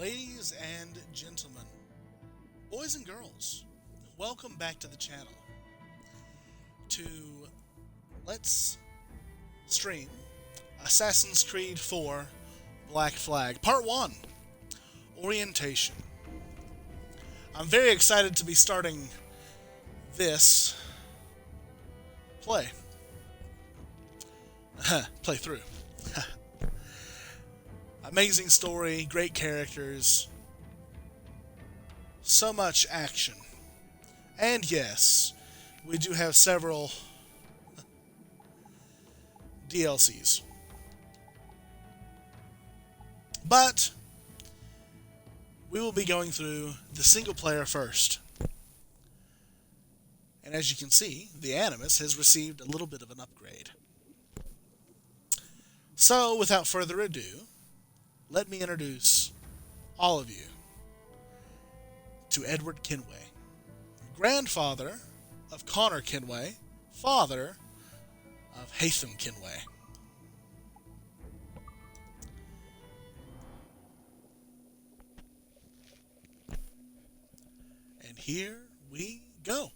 Ladies and gentlemen, boys and girls, welcome back to the channel to Let's Stream Assassin's Creed 4 Black Flag Part 1 Orientation. I'm very excited to be starting this playthrough. Amazing story, great characters, so much action. And yes, we do have several DLCs. But we will be going through the single player first. And as you can see, the Animus has received a little bit of an upgrade. So, without further ado, let me introduce all of you to Edward Kenway, grandfather of Connor Kenway, father of Haytham Kenway. And here we go.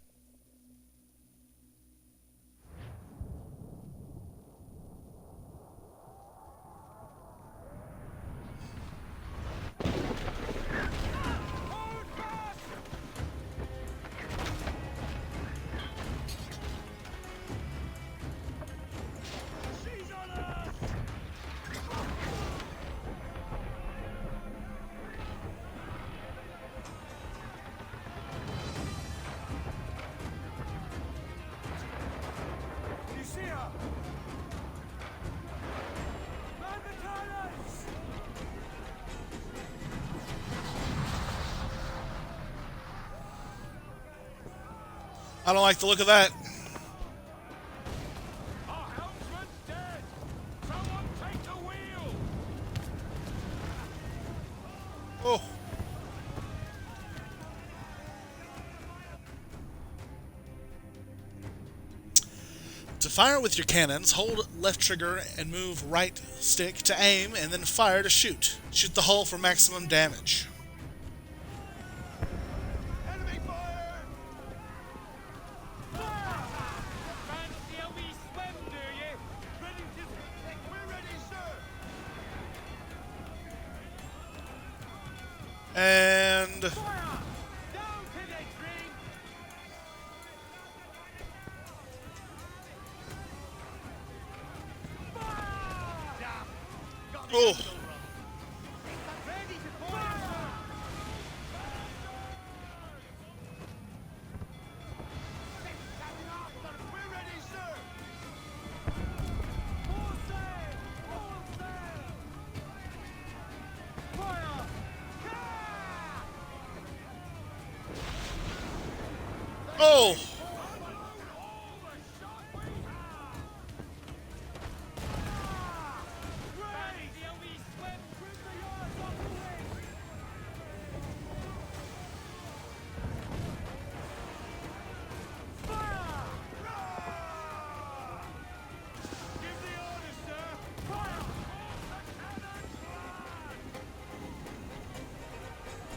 I don't like the look of that. Our helmsman's dead! Someone take the wheel! Oh. To fire with your cannons, hold left trigger and move right stick to aim, and then fire to shoot. Shoot the hull for maximum damage. Enemy fire! Fancy a wee swim, do you? Ready to... We're ready, sir! And Fire! Down to the tree! Fire! Got the oh, angle wrong. Ready to fire, sir! We're ready, sir! Full sail! Full sail! Fire! oh. Ready! The wee swim! Bring the yards off the wing! Fire! Give the orders, sir! Fire!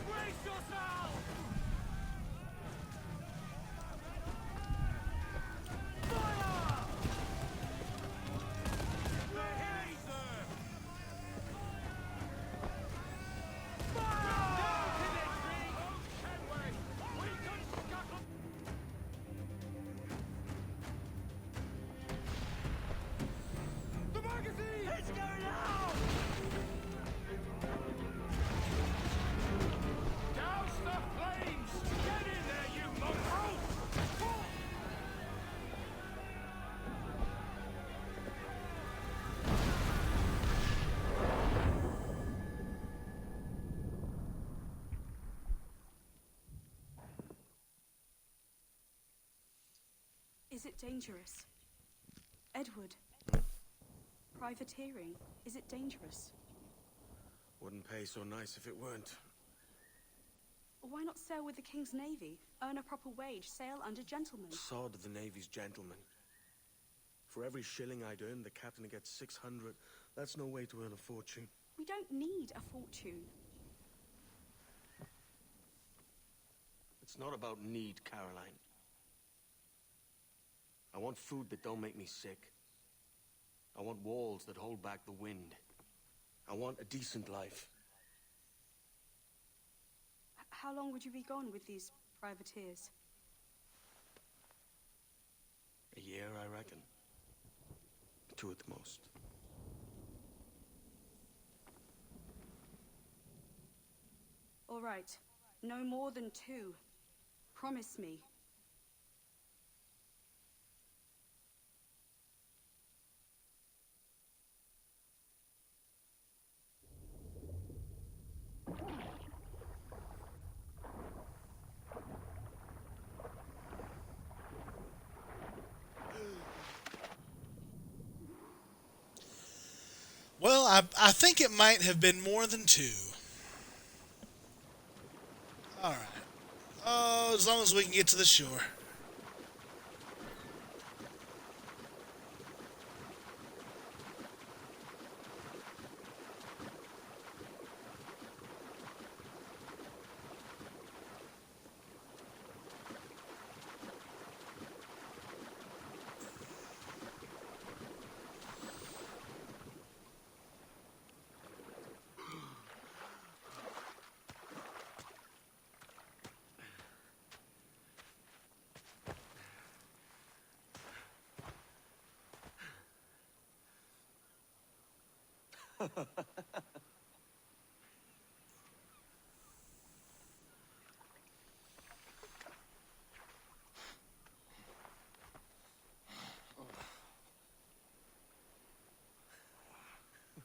Brace yourself! Fire! We're here, sir! Fire! Down to the tree! Kenway! We can scuttle! The magazine! It's going out! Douse the flames! Get in there, you mongrel! Is it dangerous? Edward. Privateering. Is it dangerous? Wouldn't pay so nice if it weren't. Why not sail with the King's Navy? Earn a proper wage, sail under gentlemen. Sod the Navy's gentlemen. For every shilling I'd earn, the captain gets 600. That's no way to earn a fortune. We don't need a fortune. It's not about need, Caroline. I want food that don't make me sick. I want walls that hold back the wind. I want a decent life. How long would you be gone with these privateers? A year, I reckon. 2 at the most. All right. No more than 2. Promise me. Well, I think it might have been more than 2. Alright. Oh, as long as we can get to the shore.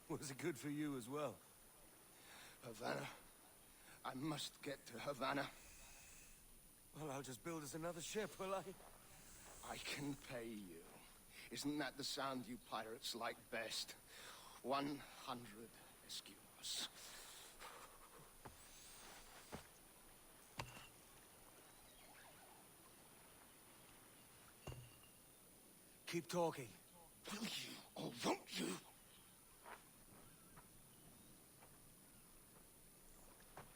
Was it good for you as well? Havana. I must get to Havana. Well, I'll just build us another ship, will I? I can pay you. Isn't that the sound you pirates like best? 100 escudos. Keep talking. Will you or won't you?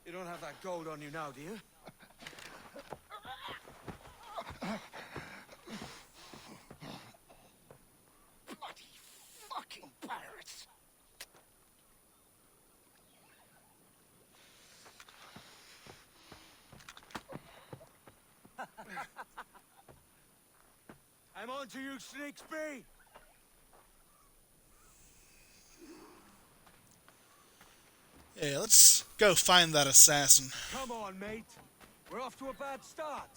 You don't have that gold on you now, do you? Bloody fucking pirates! I'm on to you, Snakesby! Yeah, let's go find that assassin. Come on, mate. We're off to a bad start.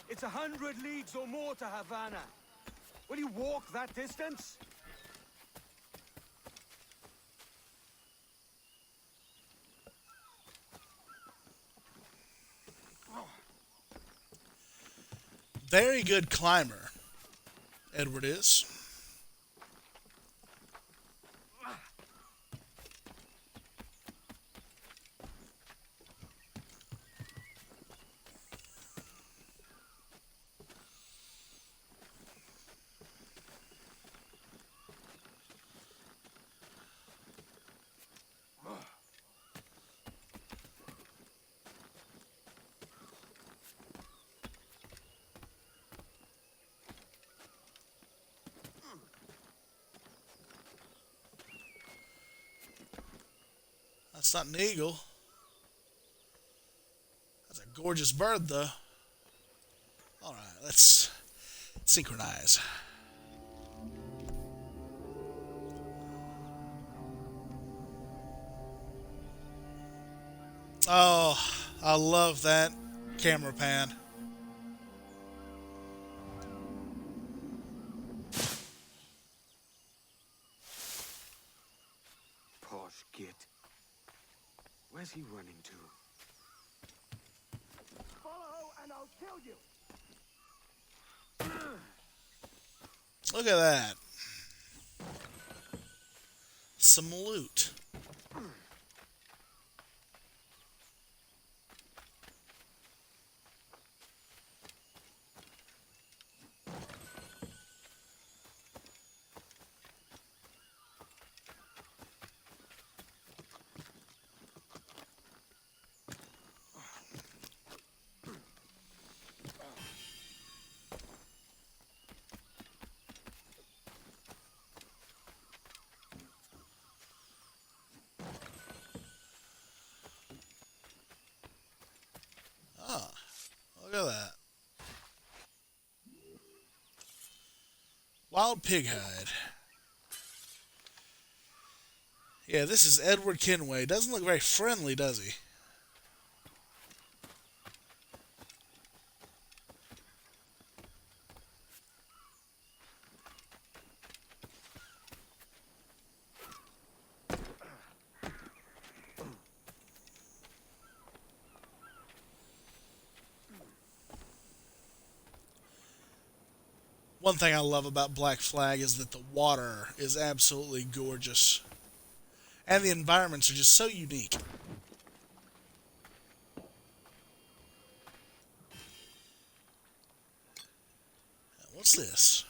It's 100 leagues or more to Havana. Will you walk that distance? Very good climber, Edward is. That's not an eagle. That's a gorgeous bird, though. Alright, let's synchronize. Oh, I love that camera pan. Posh git. Where's he running to? Follow and I'll kill you! Look at that. Some loot. Look at that. Wild pig hide. Yeah, this is Edward Kenway. Doesn't look very friendly, does he? One thing I love about Black Flag is that the water is absolutely gorgeous. And the environments are just so unique. What's this?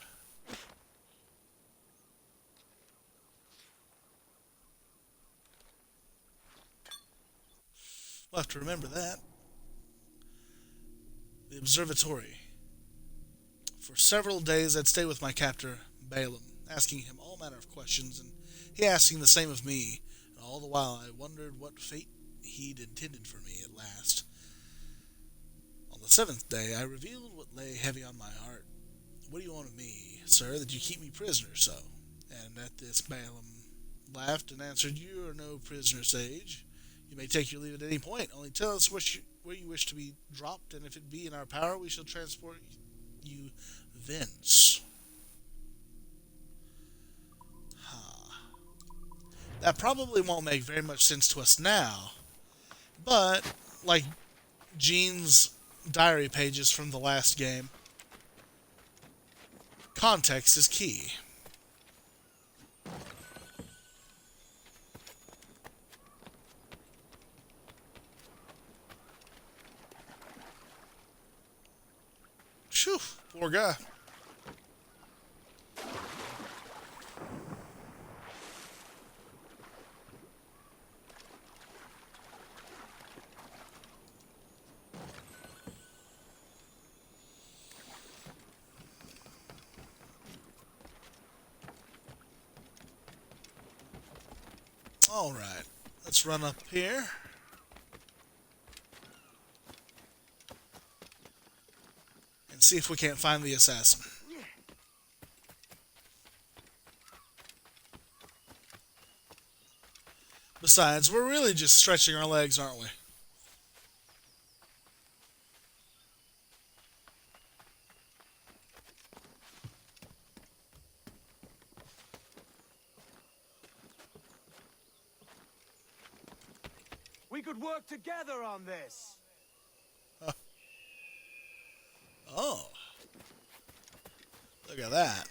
We'll have to remember that. The observatory. For several days I'd stay with my captor, Balaam, asking him all manner of questions, and he asking the same of me, and all the while I wondered what fate he'd intended for me at last. On the seventh day I revealed what lay heavy on my heart. What do you want of me, sir, that you keep me prisoner so? And at this Balaam laughed and answered, You are no prisoner, sage. You may take your leave at any point, only tell us where you wish to be dropped, and if it be in our power we shall transport you thence. That probably won't make very much sense to us now, but like Gene's diary pages from the last game, context is key. Phew, poor guy. All right, let's run up here. And see if we can't find the assassin. Besides, we're really just stretching our legs, aren't we? We could work together on this. Oh. Look at that.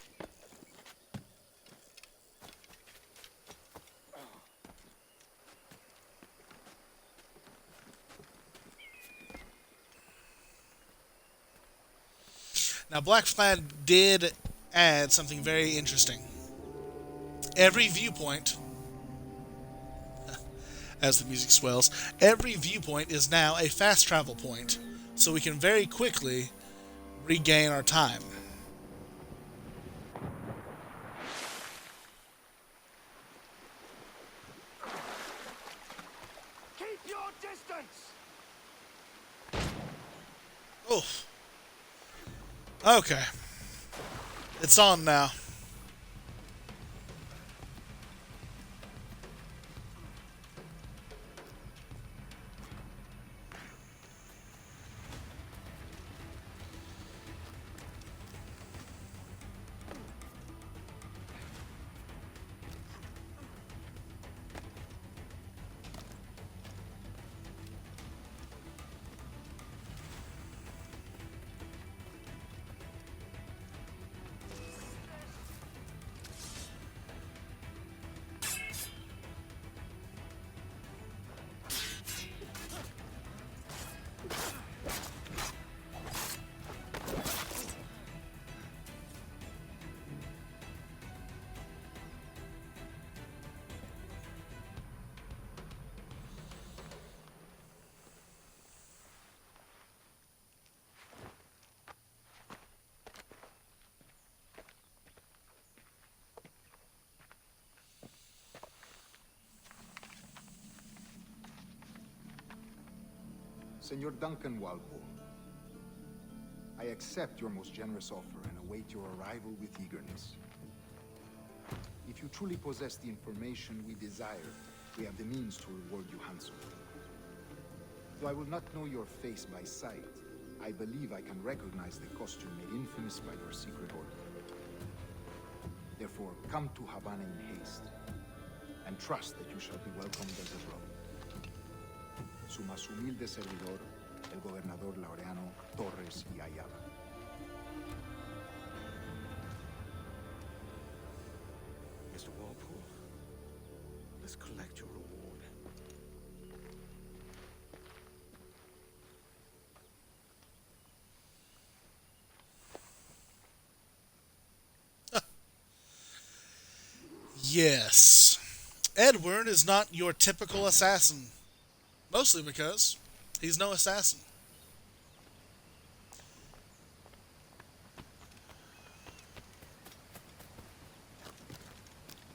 Now, Black Flag did add something very interesting. Every viewpoint, as the music swells, every viewpoint is now a fast travel point, so we can very quickly regain our time. Keep your distance. Oh. Okay. It's on now. Senor Duncan Walpole, I accept your most generous offer and await your arrival with eagerness. If you truly possess the information we desire, we have the means to reward you handsomely. Though I will not know your face by sight, I believe I can recognize the costume made infamous by your secret order. Therefore, come to Havana in haste, and trust that you shall be welcomed as a brother. Su más humilde servidor, el gobernador Laureano Torres y Ayala. Mr. Walpole, let's collect your reward. Yes. Edward is not your typical assassin. Mostly because he's no assassin.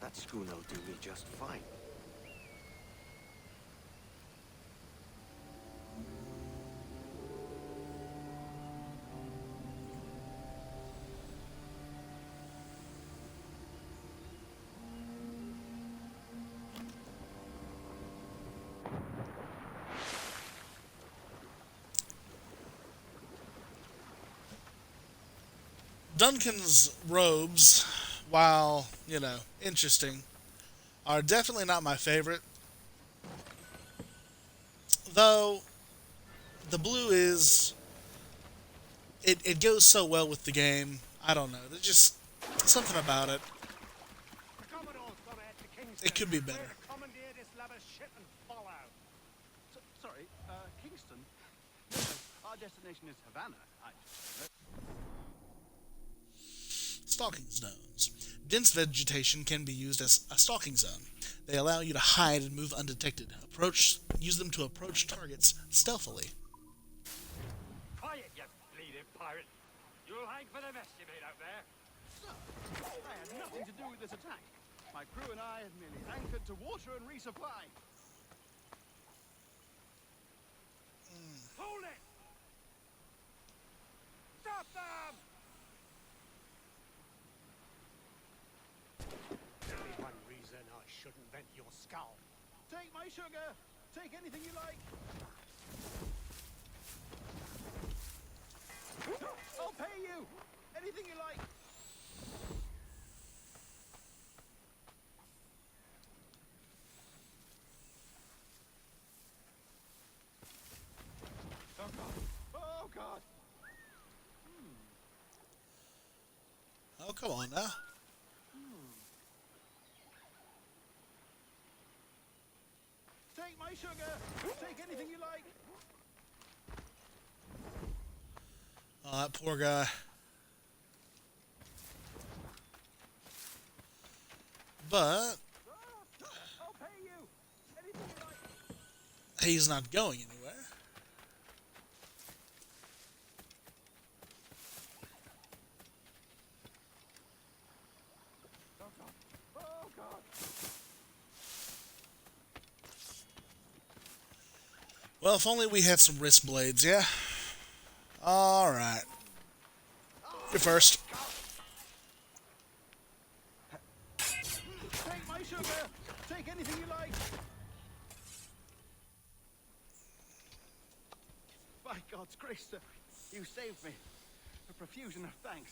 That schooner'll do me just fine. Duncan's robes, while, interesting, are definitely not my favorite. Though, the blue is... It goes so well with the game. I don't know. There's just something about it. The Commodore's got to head to Kingston. It could be better. We're to commandeer this lavish ship and follow. Sorry, Kingston? No, our destination is Havana. Stalking zones. Dense vegetation can be used as a stalking zone. They allow you to hide and move undetected. Use them to approach targets stealthily. Quiet, you bleeding pirate. You'll hang for the mess you made out there. I had nothing to do with this attack. My crew and I have merely anchored to water and resupply. Hold it! Stop them! Only one reason I shouldn't vent your skull. Take my sugar. Take anything you like. I'll pay you. Anything you like. Oh God. Oh God. Oh, come on now. Take my sugar. Take anything you like. Oh, that poor guy. But I'll pay you. Anything you like. he's not going anywhere. Oh God. Oh God. Well, if only we had some wrist blades, yeah? Alright. You're first. Take my sugar. Take anything you like. By God's grace, sir, you saved me. A profusion of thanks.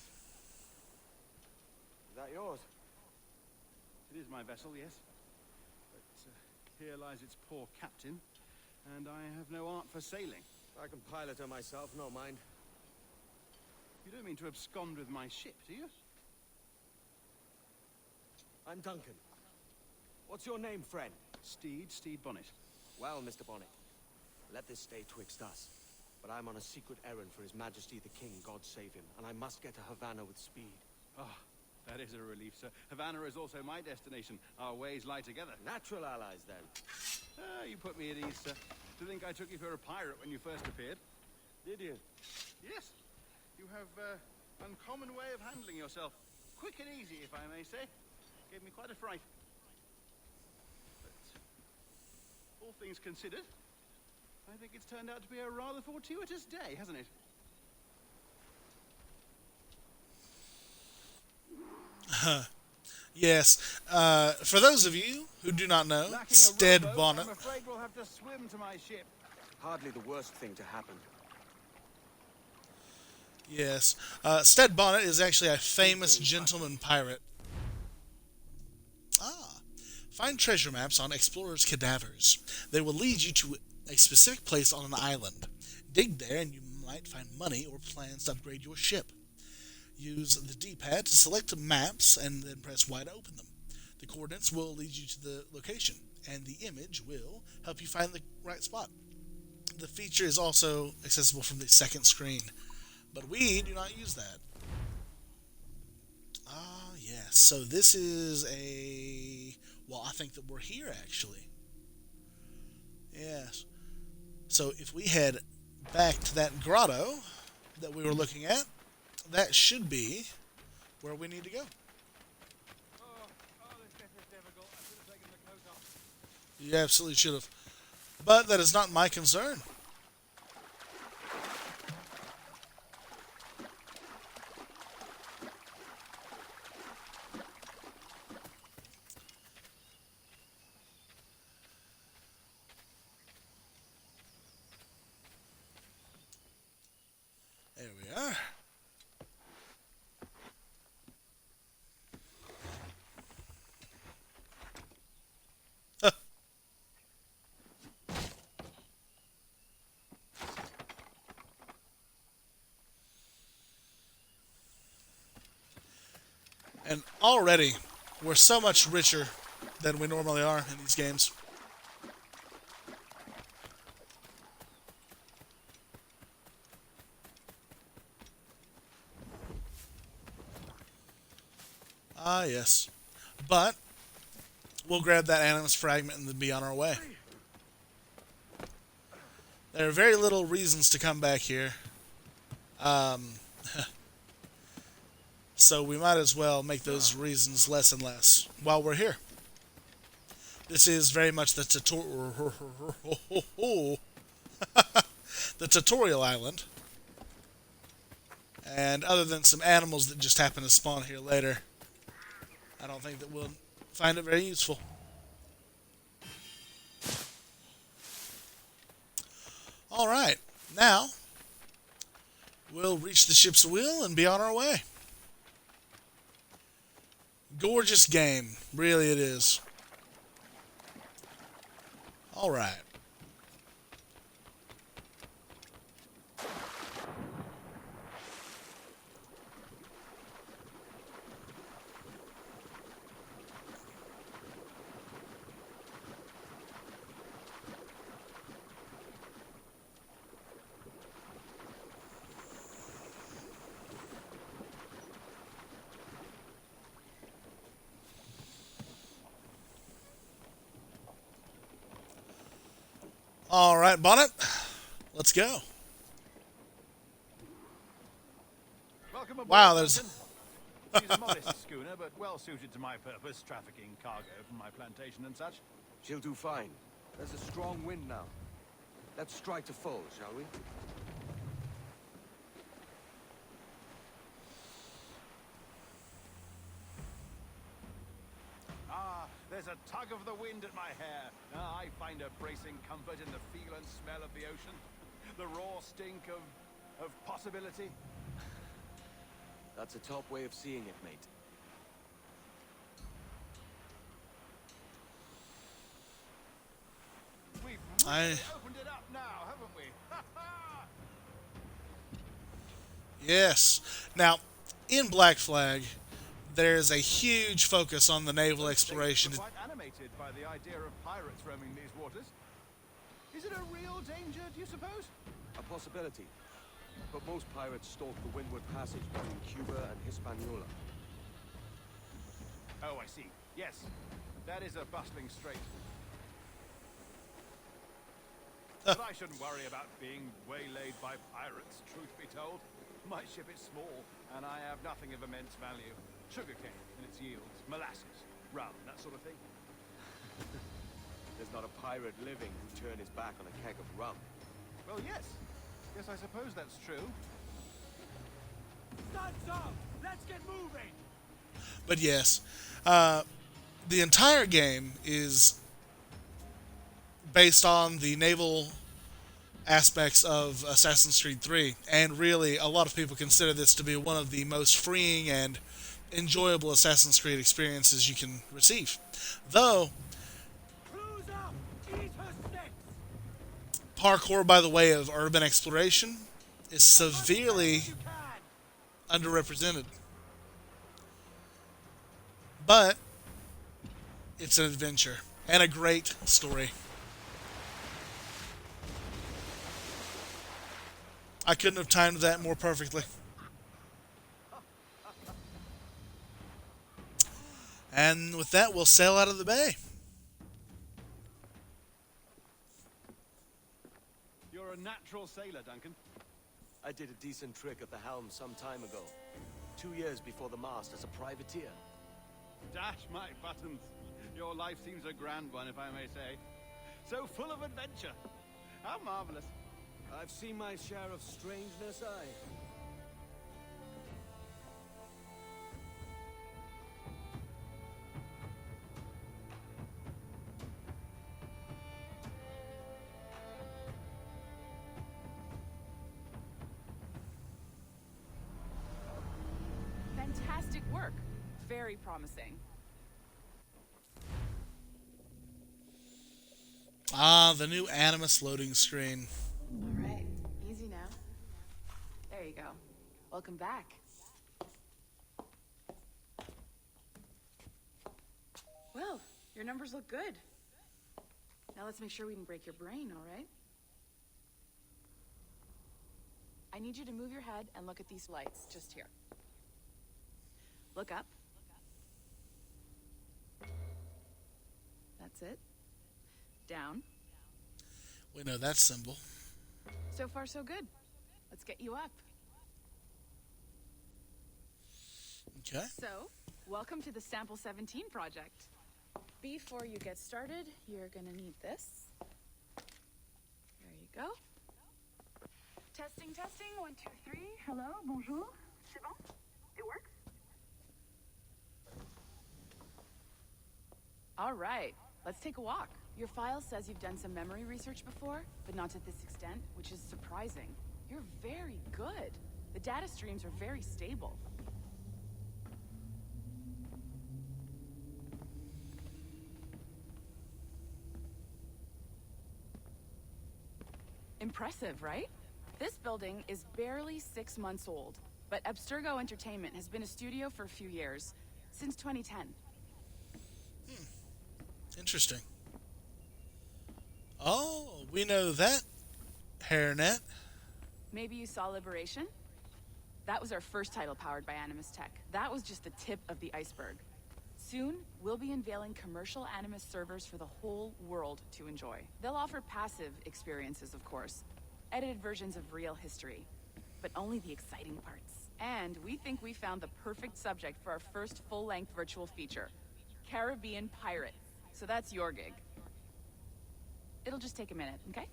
Is that yours? It is my vessel, yes. But here lies its poor captain, and I have no art for sailing. I can pilot her myself, no mind. You don't mean to abscond with my ship, do you? I'm Duncan. What's your name, friend? Steed Bonnet. Well, Mr. Bonnet, let this stay twixt us. But I'm on a secret errand for His Majesty the King, God save him, and I must get to Havana with speed. Ah, that is a relief, sir. Havana is also my destination. Our ways lie together. Natural allies, then. Ah, you put me at ease, sir. To think I took you for a pirate when you first appeared. Did you? Yes. You have uncommon way of handling yourself. Quick and easy, if I may say. Gave me quite a fright. But all things considered, I think it's turned out to be a rather fortuitous day, hasn't it? Yes. For those of you who do not know, Lacking a Stead rowboat, Bonnet. I'm afraid we'll have to swim to my ship. Hardly the worst thing to happen. Yes. Stead Bonnet is actually a famous gentleman pirate. Ah. Find treasure maps on explorers' cadavers. They will lead you to a specific place on an island. Dig there and you might find money or plans to upgrade your ship. Use the D-pad to select maps and then press Y to open them. The coordinates will lead you to the location, and the image will help you find the right spot. The feature is also accessible from the second screen, but we do not use that. Ah, yes. So this is a... Well, I think that we're here, actually. Yes. So if we head back to that grotto that we were looking at, that should be where we need to go. This bit is difficult. I should have taken the coat off. You absolutely should have. But that is not my concern. There we are. And already, we're so much richer than we normally are in these games. Ah, yes. But, we'll grab that Animus Fragment and then be on our way. There are very little reasons to come back here. So we might as well make those reasons less and less while we're here. This is very much the the tutorial island. And other than some animals that just happen to spawn here later, I don't think that we'll find it very useful. Alright, now we'll reach the ship's wheel and be on our way. Gorgeous game. Really it is. Alright. All right, Bonnet. Let's go. Welcome aboard, Wow, there's... She's a modest schooner, but well suited to my purpose, trafficking cargo from my plantation and such. She'll do fine. There's a strong wind now. Let's strike to full, shall we? Ah, there's a tug of the wind at my hair. Ah, I find a bracing comfort in the feel and smell of the ocean. The raw stink of possibility. That's a top way of seeing it, mate. We've really opened it up now, haven't we? Yes. Now, in Black Flag, there's a huge focus on the naval exploration. We're quite animated by the idea of pirates roaming these waters. Is it a real danger, do you suppose? A possibility. But most pirates stalk the Windward Passage between Cuba and Hispaniola. Oh, I see. Yes, that is a bustling strait. But I shouldn't worry about being waylaid by pirates, truth be told. My ship is small, and I have nothing of immense value. Sugarcane and its yields, molasses, rum, that sort of thing. There's not a pirate living who'd turn his back on a keg of rum. Well, yes. Yes, I suppose that's true. Stand up! Let's get moving! But yes, the entire game is based on the naval aspects of Assassin's Creed 3, and really, a lot of people consider this to be one of the most freeing and enjoyable Assassin's Creed experiences you can receive. Though, Cruise up! Eat her six! parkour by the way of urban exploration is severely You can! underrepresented. But, it's an adventure, and a great story. I couldn't have timed that more perfectly. And with that, we'll sail out of the bay. You're a natural sailor, Duncan. I did a decent trick at the helm some time ago. 2 years before the mast as a privateer. Dash my buttons. Your life seems a grand one, if I may say. So full of adventure. How marvelous. I've seen my share of strangeness, aye. Fantastic work. Very promising. Ah, the new Animus loading screen. All right. Easy now. There you go. Welcome back. Well, your numbers look good. Now let's make sure we can break your brain, all right? I need you to move your head and look at these lights just here. Look up. That's it. Down. We know that symbol. So far, so good. Let's get you up. Okay. So, welcome to the Sample 17 project. Before you get started, you're gonna need this. There you go. Testing, testing, 1, 2, 3. Hello, bonjour. C'est bon? It works? All right, let's take a walk. Your file says you've done some memory research before, but not to this extent, which is surprising. You're very good. The data streams are very stable. Impressive, right? This building is barely 6 months old, but Abstergo Entertainment has been a studio for a few years, since 2010. Interesting. Oh, we know that, hairnet. Maybe you saw Liberation? That was our first title powered by Animus Tech. That was just the tip of the iceberg. Soon, we'll be unveiling commercial Animus servers for the whole world to enjoy. They'll offer passive experiences, of course. Edited versions of real history. But only the exciting parts. And we think we found the perfect subject for our first full-length virtual feature. Caribbean Pirates. So that's your gig. It'll just take a minute, okay?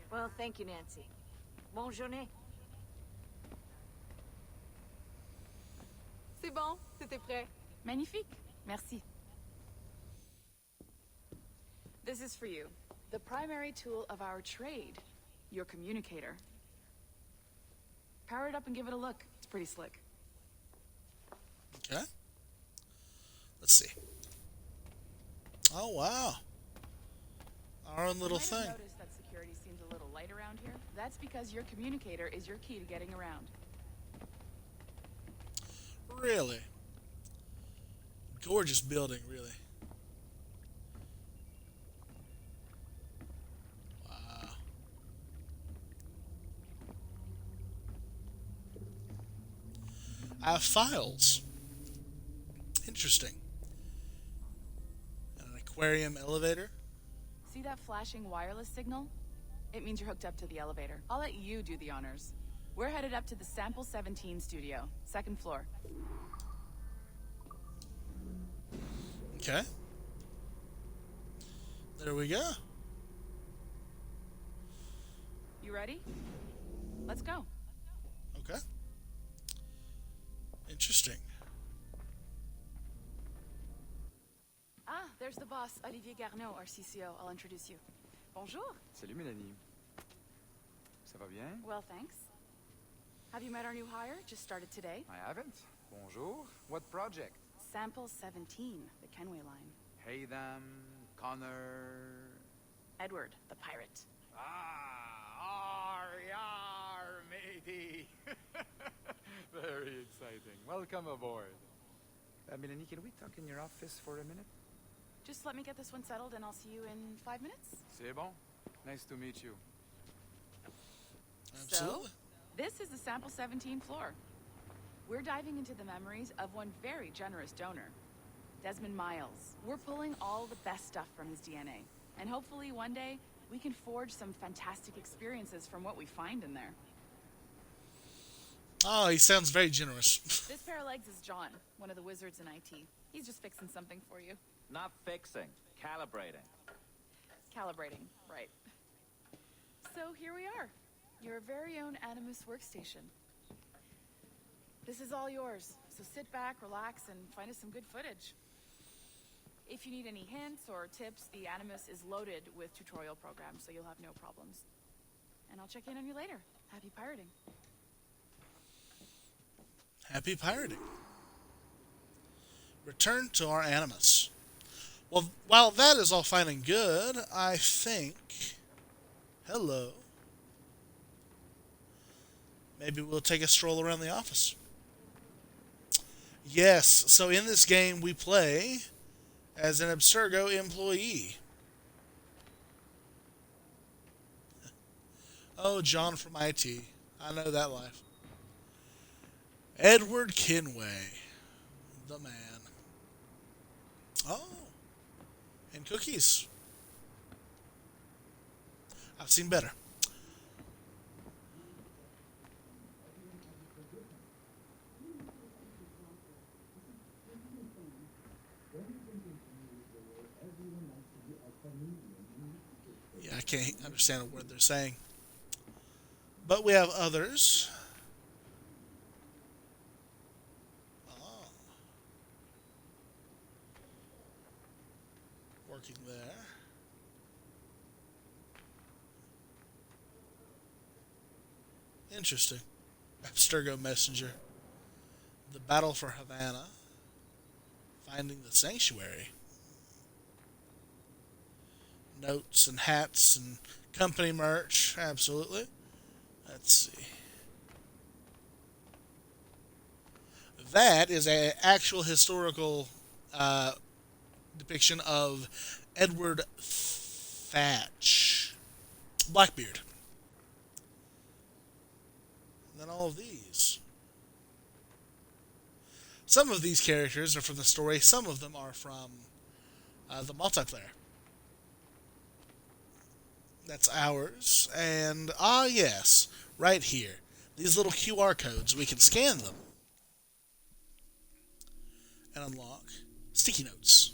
Well, thank you, Nancy. Bonne journée. C'est bon, c'était prêt. Magnifique. Merci. This is for you. The primary tool of our trade. Your communicator. Power it up and give it a look. It's pretty slick. Okay. Let's see. Oh, wow. Our own little You might thing. have noticed that security seems a little light around here. That's because your communicator is your key to getting around. Really? Gorgeous building, really. Wow. I have files. Interesting. And an aquarium elevator. See that flashing wireless signal? It means you're hooked up to the elevator. I'll let you do the honors. We're headed up to the Sample 17 studio, 2nd floor. Okay. There we go. You ready? Let's go. Interesting. Ah, there's the boss, Olivier Garneau, our CCO. I'll introduce you. Bonjour. Salut Mélanie. Ça va bien? Well, thanks. Have you met our new hire? Just started today. I haven't. Bonjour. What project? Sample 17, the Kenway line. Hey them, Connor... Edward, the pirate. Ah, yar, matey. Very exciting. Welcome aboard. Mélanie, can we talk in your office for a minute? Just let me get this one settled and I'll see you in 5 minutes. C'est bon. Nice to meet you. Absolutely. So, this is the Sample 17 floor. We're diving into the memories of one very generous donor, Desmond Miles. We're pulling all the best stuff from his DNA. And hopefully one day, we can forge some fantastic experiences from what we find in there. Oh, he sounds very generous. This pair of legs is John, one of the wizards in IT. He's just fixing something for you. Not fixing, calibrating. Calibrating, right. So here we are, your very own Animus workstation. This is all yours, so sit back, relax, and find us some good footage. If you need any hints or tips, the Animus is loaded with tutorial programs, so you'll have no problems. And I'll check in on you later. Happy pirating. Happy pirating. Return to our Animus. Well, while that is all fine and good, I think... Hello. Maybe we'll take a stroll around the office. Yes, so in this game we play as an Abstergo employee. Oh, John from IT. I know that life. Edward Kenway. The man. Oh. And cookies. I've seen better. Yeah, I can't understand a word they're saying. But we have others. Oh. Working there. Interesting. Abstergo Messenger. The Battle for Havana. Finding the Sanctuary. Notes and hats and company merch. Absolutely. Let's see. That is an actual historical depiction of Edward Thatch. Blackbeard. And then all of these. Some of these characters are from the story. Some of them are from the multiplayer. That's ours. And, yes, right here. These little QR codes, we can scan them and unlock sticky notes.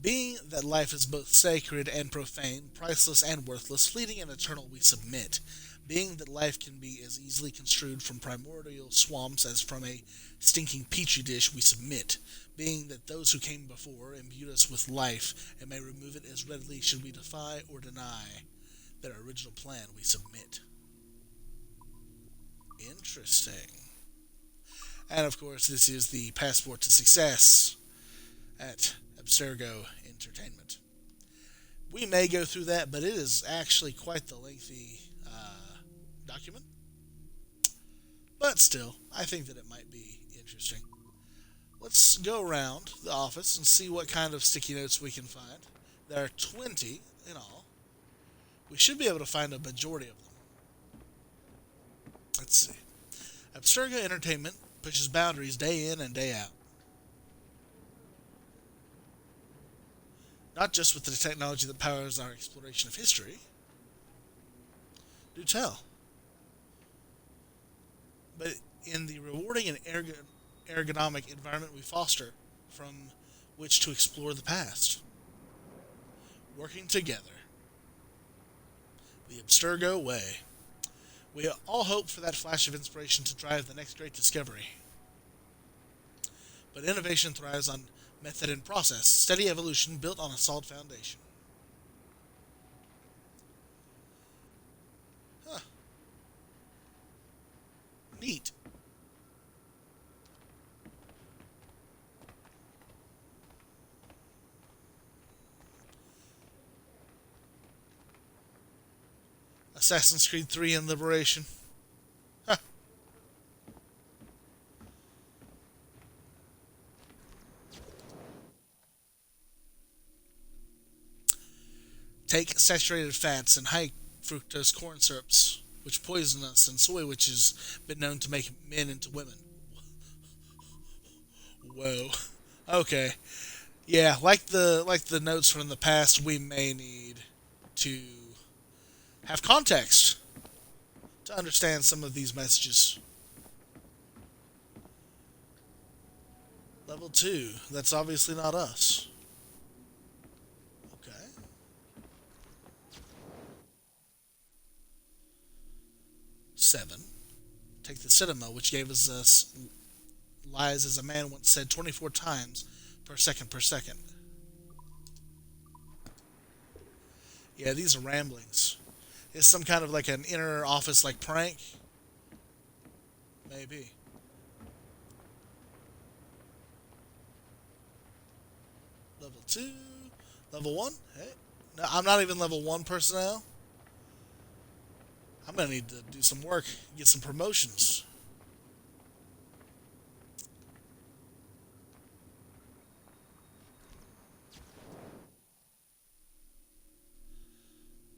Being that life is both sacred and profane, priceless and worthless, fleeting and eternal, we submit. Being that life can be as easily construed from primordial swamps as from a stinking petri dish, we submit. Being that those who came before imbued us with life and may remove it as readily should we defy or deny their original plan, we submit. Interesting. And of course, this is the passport to success at Abstergo Entertainment. We may go through that, but it is actually quite the lengthy document. But still, I think that it might be interesting. Let's go around the office and see what kind of sticky notes we can find. There are 20 in all. We should be able to find a majority of them. Let's see. Abstergo Entertainment pushes boundaries day in and day out. Not just with the technology that powers our exploration of history. Do tell. But in the rewarding and ergonomic environment we foster from which to explore the past. Working together. The Abstergo way. We all hope for that flash of inspiration to drive the next great discovery. But innovation thrives on method and process, steady evolution built on a solid foundation. Huh. Neat. Assassin's Creed 3 and Liberation. Huh. Take saturated fats and high fructose corn syrups, which poison us, and soy, which has been known to make men into women. Whoa. Okay. Yeah, like the notes from the past, we may need to have context to understand some of these messages. Level 2. That's obviously not us. Okay. Seven. Take the cinema, which gave us lies, as a man once said, 24 times per second per second. Yeah, these are ramblings. Is some kind of like an inner office like prank? Maybe. Level 2. Level 1? Hey. No, I'm not even level 1 personnel. I'm going to need to do some work, get some promotions.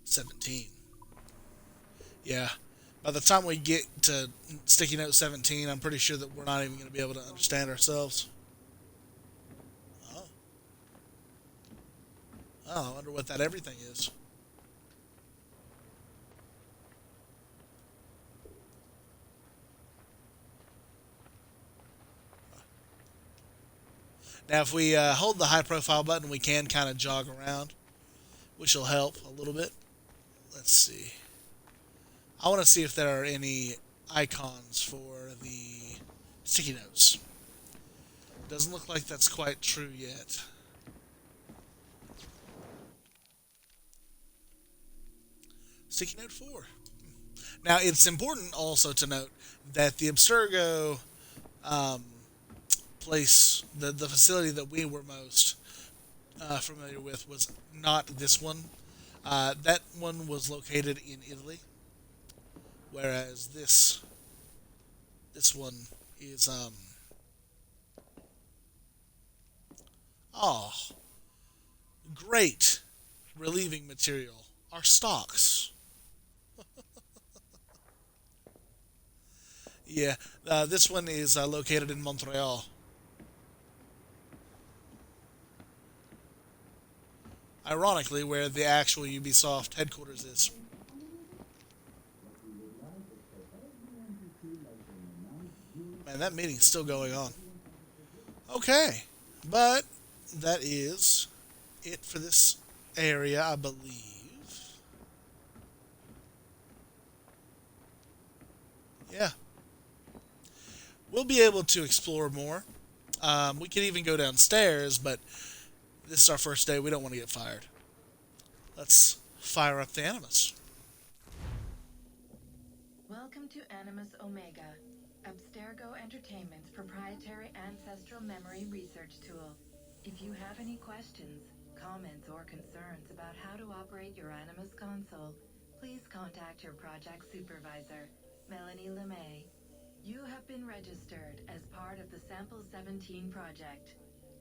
$17. Yeah. By the time we get to Sticky Note 17, I'm pretty sure that we're not even going to be able to understand ourselves. Oh. Oh, I wonder what that everything is. Now, if we hold the high profile button, we can kind of jog around, which will help a little bit. Let's see. I want to see if there are any icons for the sticky notes. Doesn't look like that's quite true yet. Sticky note 4. Now, it's important also to note that the Abstergo place, the facility that we were most familiar with, was not this one. That one was located in Italy, whereas this one is great relieving material. Our stocks. Yeah, this one is located in Montreal. Ironically, where the actual Ubisoft headquarters is. Man, that meeting's still going on. Okay, but that is it for this area, I believe. Yeah. We'll be able to explore more. We could even go downstairs, but this is our first day. We don't want to get fired. Let's fire up the Animus. Welcome to Animus Omega, Abstergo Entertainment's proprietary ancestral memory research tool. If you have any questions, comments, or concerns about how to operate your Animus console, please contact your project supervisor, Melanie LeMay. You have been registered as part of the Sample 17 project.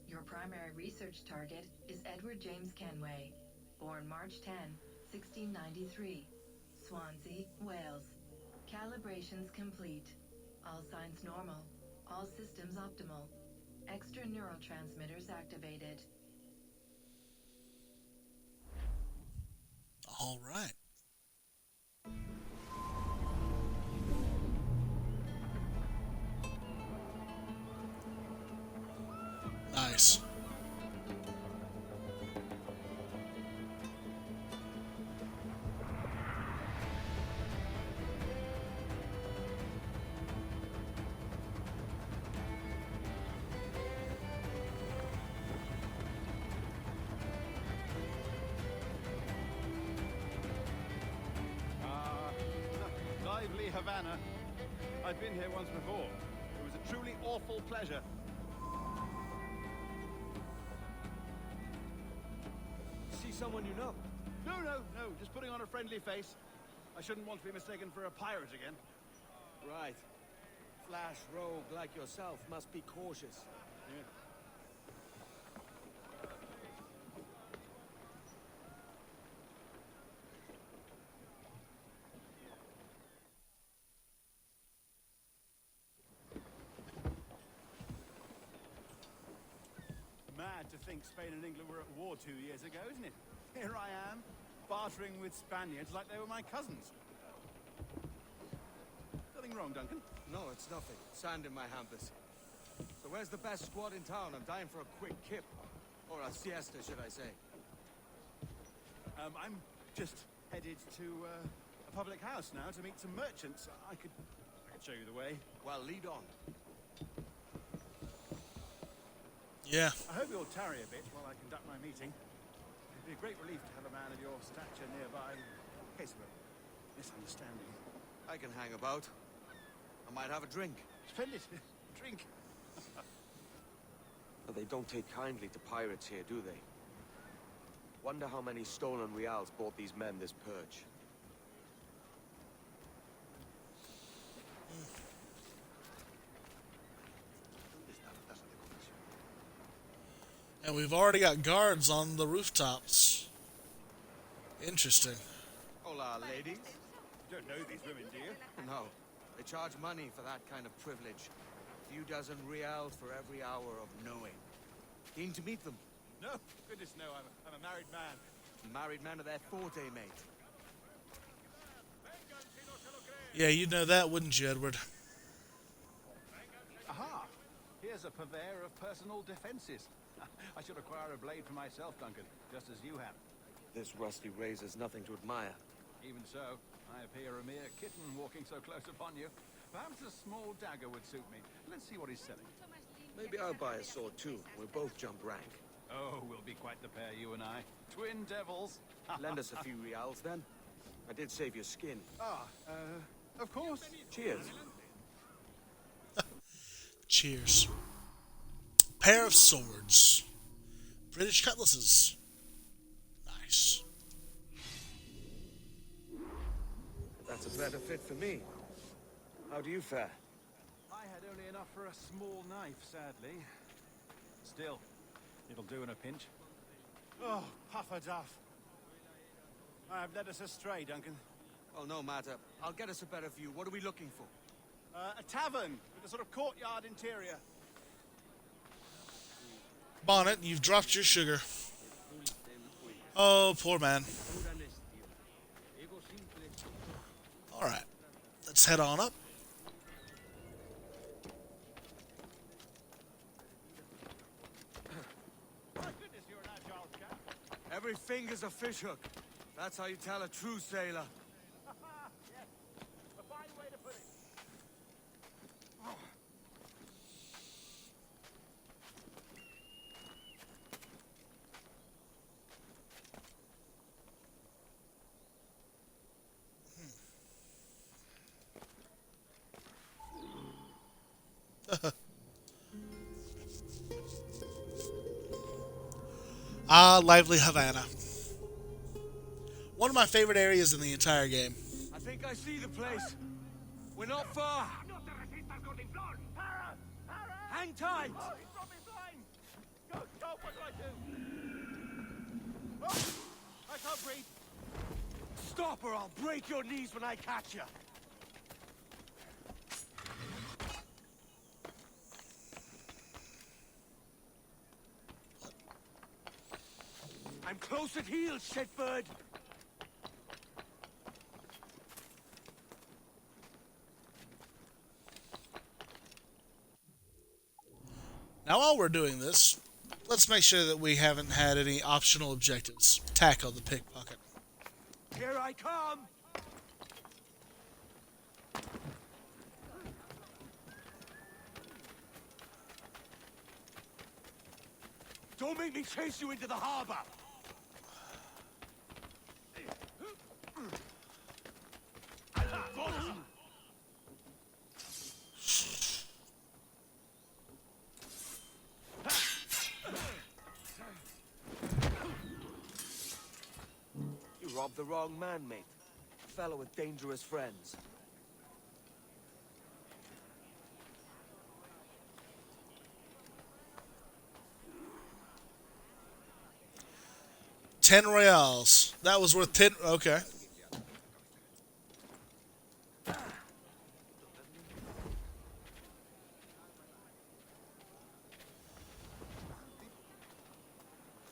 Your primary research target is Edward James Kenway, born March 10, 1693, Swansea, Wales. Calibrations complete. All signs normal. All systems optimal. Extra neurotransmitters activated. All right. Nice. Havana. I've been here once before. It was a truly awful pleasure. See someone you know? No. Just putting on a friendly face. I shouldn't want to be mistaken for a pirate again. Right. Flash rogue like yourself must be cautious. Yeah. Mad to think Spain and England were at war 2 years ago, isn't it? Here I am, bartering with Spaniards like they were my cousins. Nothing wrong, Duncan? No, it's nothing. Sand in my hampers. So where's the best squad in town? I'm dying for a quick kip. Or a siesta, should I say. I'm just headed to a public house now to meet some merchants. I could show you the way. Well, lead on. Yeah. I hope you'll tarry a bit while I conduct my meeting. It'd be a great relief to have a man of your stature nearby in case of a misunderstanding. I can hang about. I might have a drink. Splendid. Drink. But they don't take kindly to pirates here, do they? Wonder how many stolen reals bought these men this purge. And we've already got guards on the rooftops. Interesting. Hola, ladies. You don't know these women, do you? No. They charge money for that kind of privilege. A few dozen reals for every hour of knowing. Keen to meet them? No. Goodness, no. I'm a married man. Married men are their forte, mate. Yeah, you'd know that, wouldn't you, Edward? Aha! Here's a purveyor of personal defenses. I should acquire a blade for myself, Duncan, just as you have. This rusty razor's nothing to admire. Even so, I appear a mere kitten walking so close upon you. Perhaps a small dagger would suit me. Let's see what he's selling. Maybe I'll buy a sword too. We'll both jump rank. Oh, we'll be quite the pair, you and I. Twin devils. Lend us a few reals, then. I did save your skin. Of course. Cheers. Cheers. Pair of swords. British cutlasses. Nice. That's a better fit for me. How do you fare? I had only enough for a small knife, sadly. Still, it'll do in a pinch. Oh, Puffer Duff. I have led us astray, Duncan. Well, no matter. I'll get us a better view. What are we looking for? A tavern with a sort of courtyard interior. Bonnet, you've dropped your sugar. Oh, poor man. Alright. Let's head on up. My goodness, you're an agile chap. Every finger's a fishhook. That's how you tell a true sailor. Yes, a fine way to put it. Ah, lively Havana. One of my favorite areas in the entire game. I think I see the place. We're not far. Hang tight. Oh, he's brought me blind. Go, what do I do? Oh, I can't breathe. Stop or I'll break your knees when I catch you. I'm close at heel, shitbird. Now, while we're doing this, let's make sure that we haven't had any optional objectives. Tackle the pickpocket. Here I come. Don't make me chase you into the harbor. robbed the wrong man, mate. A fellow with dangerous friends. $10 That was worth 10. Okay.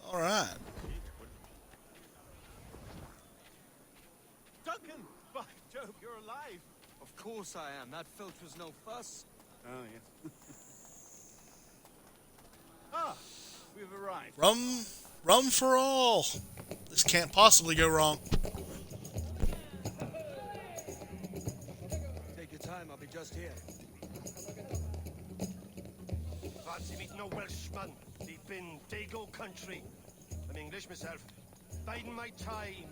All right. Duncan! By Jove, you're alive! Of course I am. That filch was no fuss. Oh, yeah. Ah, we've arrived. Rum for all. This can't possibly go wrong. Take your time, I'll be just here. Fancy meeting no Welshman. Deep in Dago country. I'm English myself. Biding my time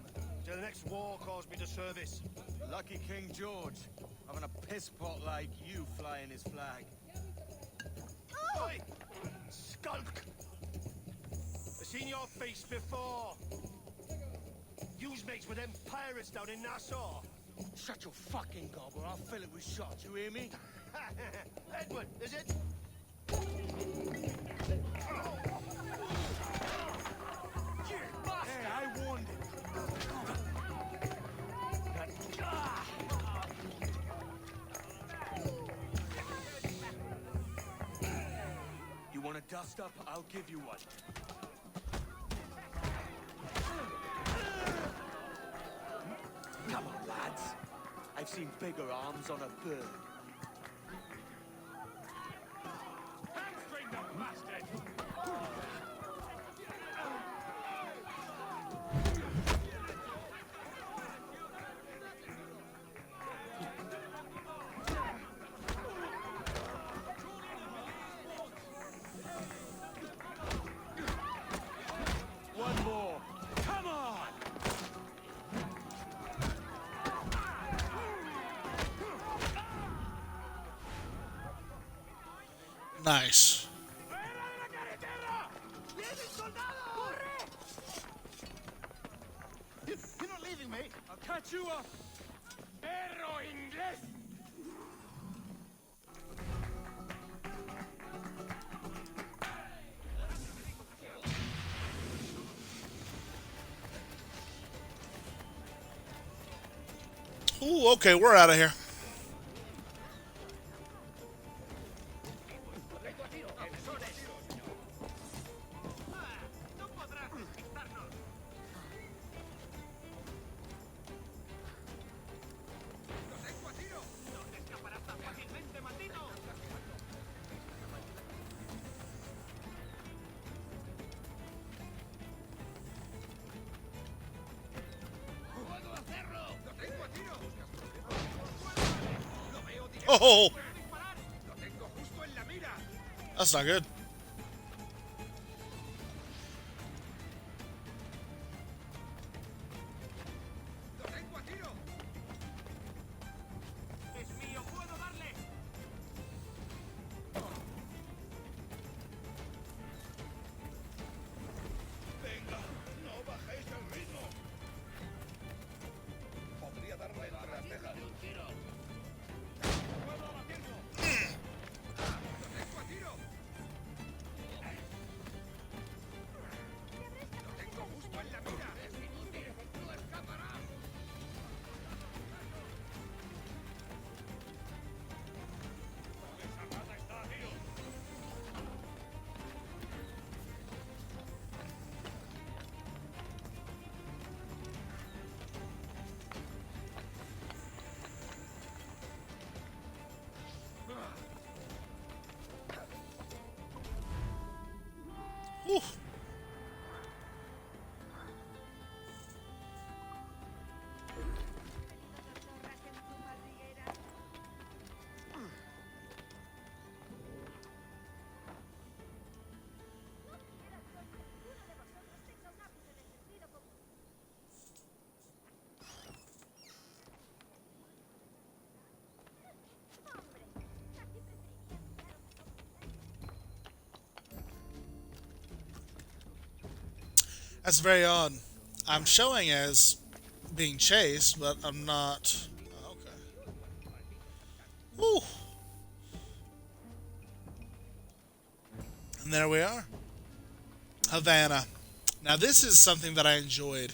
till the next war calls me to service. Lucky King George, having a piss pot like you flying his flag. Oi! Skulk! I've seen your face before. You's mates with them pirates down in Nassau. Shut your fucking gob or I'll fill it with shot, you hear me? Edward, is it? Hey, I warned him. You want a dust up? I'll give you one. Come on, lads. I've seen bigger arms on a bird. Hamstring the bastard! One more. Come on! Nice. You're not leaving me? I'll catch you up. Perro inglés! Ooh, okay, we're out of here. Oh, that's not good. Whew. That's very odd. I'm showing as being chased, but I'm not. Okay. Woo! And there we are. Havana. Now this is something that I enjoyed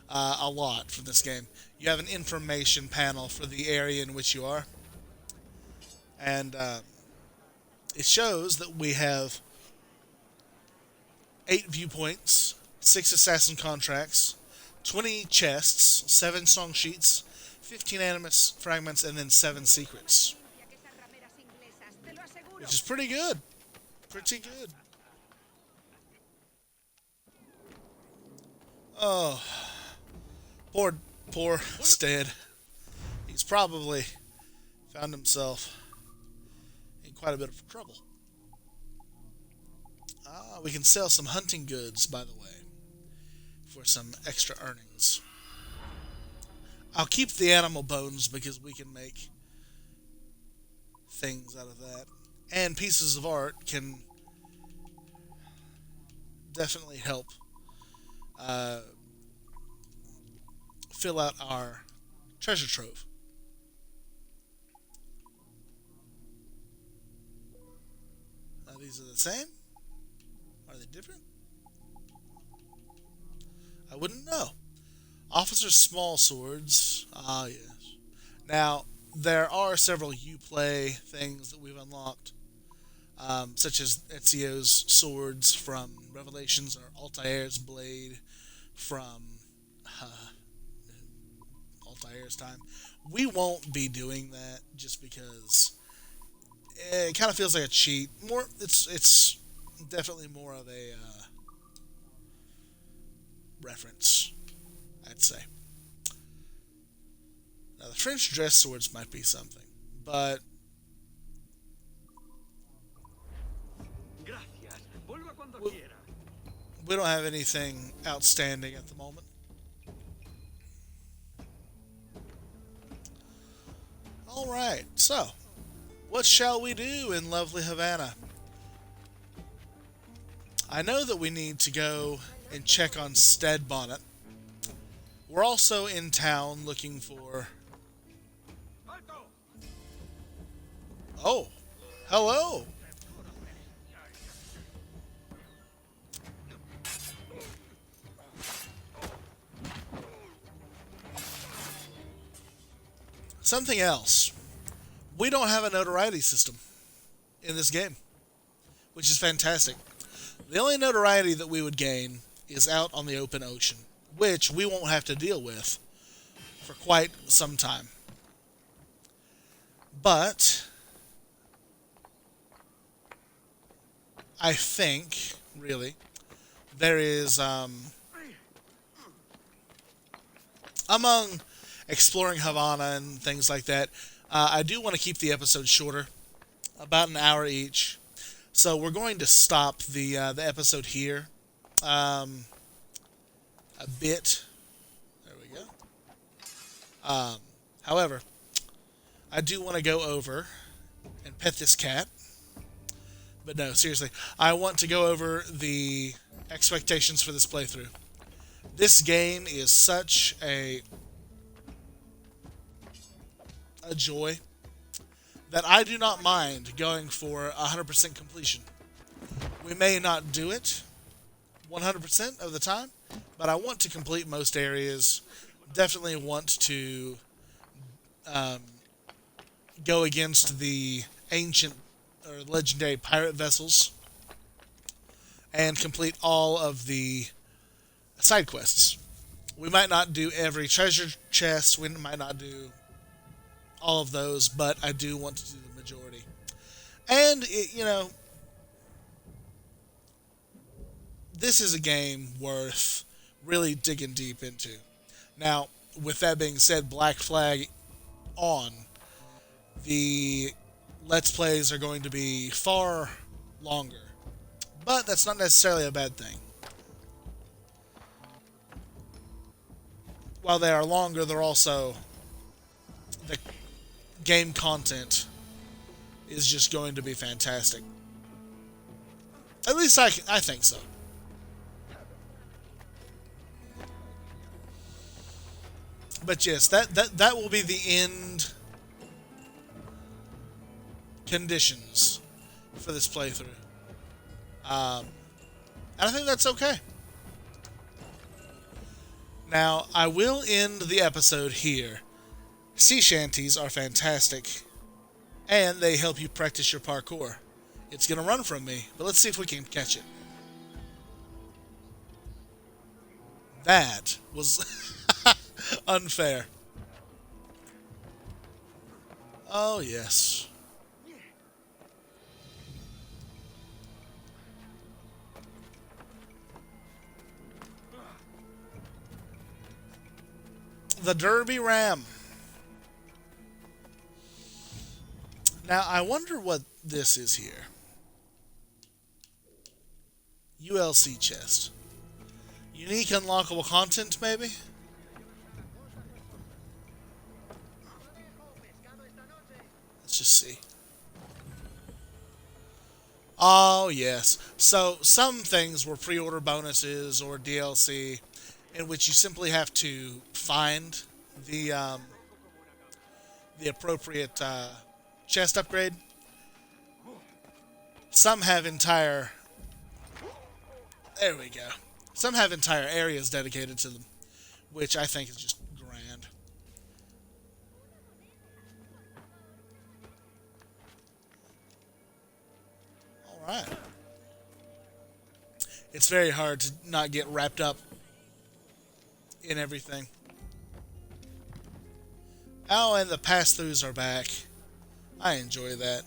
a lot from this game. You have an information panel for the area in which you are. And it shows that we have 8 viewpoints, 6 assassin contracts, 20 chests, 7 song sheets, 15 animus fragments, and then 7 secrets. Which is pretty good. Pretty good. Oh. Poor Stead. He's probably found himself in quite a bit of trouble. We can sell some hunting goods, by the way, for some extra earnings. I'll keep the animal bones because we can make things out of that. And pieces of art can definitely help fill out our treasure trove. Now these are the same? Are they different? I wouldn't know. Officer's small swords. Ah, yes. Now, there are several Uplay things that we've unlocked, such as Ezio's swords from Revelations, or Altair's blade from Altair's time. We won't be doing that just because it kind of feels like a cheat. It's definitely more of a reference, I'd say. Now, the French dress swords might be something, but we don't have anything outstanding at the moment. Alright, so, what shall we do in lovely Havana? I know that we need to go and check on Stead Bonnet. We're also in town looking for... Oh, hello! Something else. We don't have a notoriety system in this game, which is fantastic. The only notoriety that we would gain is out on the open ocean, which we won't have to deal with for quite some time. But I think, really, there is, among exploring Havana and things like that, I do want to keep the episodes shorter, about an hour each. So we're going to stop the episode here a bit. There we go. However, I do want to go over and pet this cat. But no, seriously, I want to go over the expectations for this playthrough. This game is such a joy that I do not mind going for 100% completion. We may not do it 100% of the time, but I want to complete most areas. Definitely want to go against the ancient or legendary pirate vessels and complete all of the side quests. We might not do every treasure chest, we might not do all of those, but I do want to do the majority. And, this is a game worth really digging deep into. Now, with that being said, Black Flag on, the Let's Plays are going to be far longer. But that's not necessarily a bad thing. While they are longer, they're also... the game content is just going to be fantastic. At least I think so. But yes, that will be the end conditions for this playthrough. And I think that's okay. Now, I will end the episode here. Sea shanties are fantastic, and they help you practice your parkour. It's going to run from me, but let's see if we can catch it. That was unfair. Oh, yes. The Derby Ram. Now, I wonder what this is here. ULC chest. Unique unlockable content, maybe? Let's just see. Oh, yes. So, some things were pre-order bonuses or DLC in which you simply have to find the appropriate chest upgrade. Some have entire... There we go. Some have entire areas dedicated to them, which I think is just grand. Alright. It's very hard to not get wrapped up in everything. Oh, and the pass-throughs are back. I enjoy that.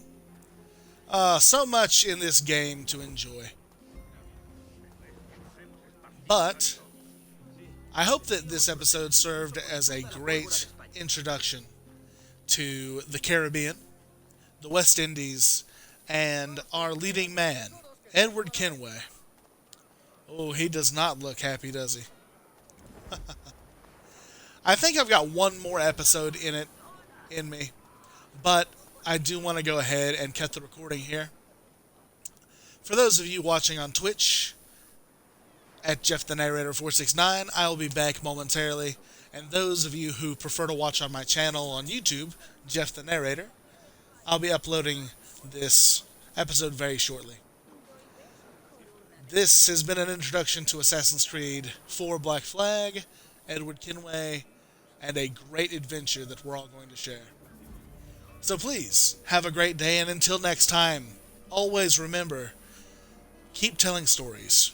So much in this game to enjoy. But I hope that this episode served as a great introduction to the Caribbean, the West Indies, and our leading man, Edward Kenway. Oh, he does not look happy, does he? I think I've got one more episode in me, but I do want to go ahead and cut the recording here. For those of you watching on Twitch, at Jeff the Narrator 469, I will be back momentarily, and those of you who prefer to watch on my channel on YouTube, Jeff the Narrator, I'll be uploading this episode very shortly. This has been an introduction to Assassin's Creed 4 Black Flag, Edward Kenway, and a great adventure that we're all going to share. So please, have a great day, and until next time, always remember, keep telling stories.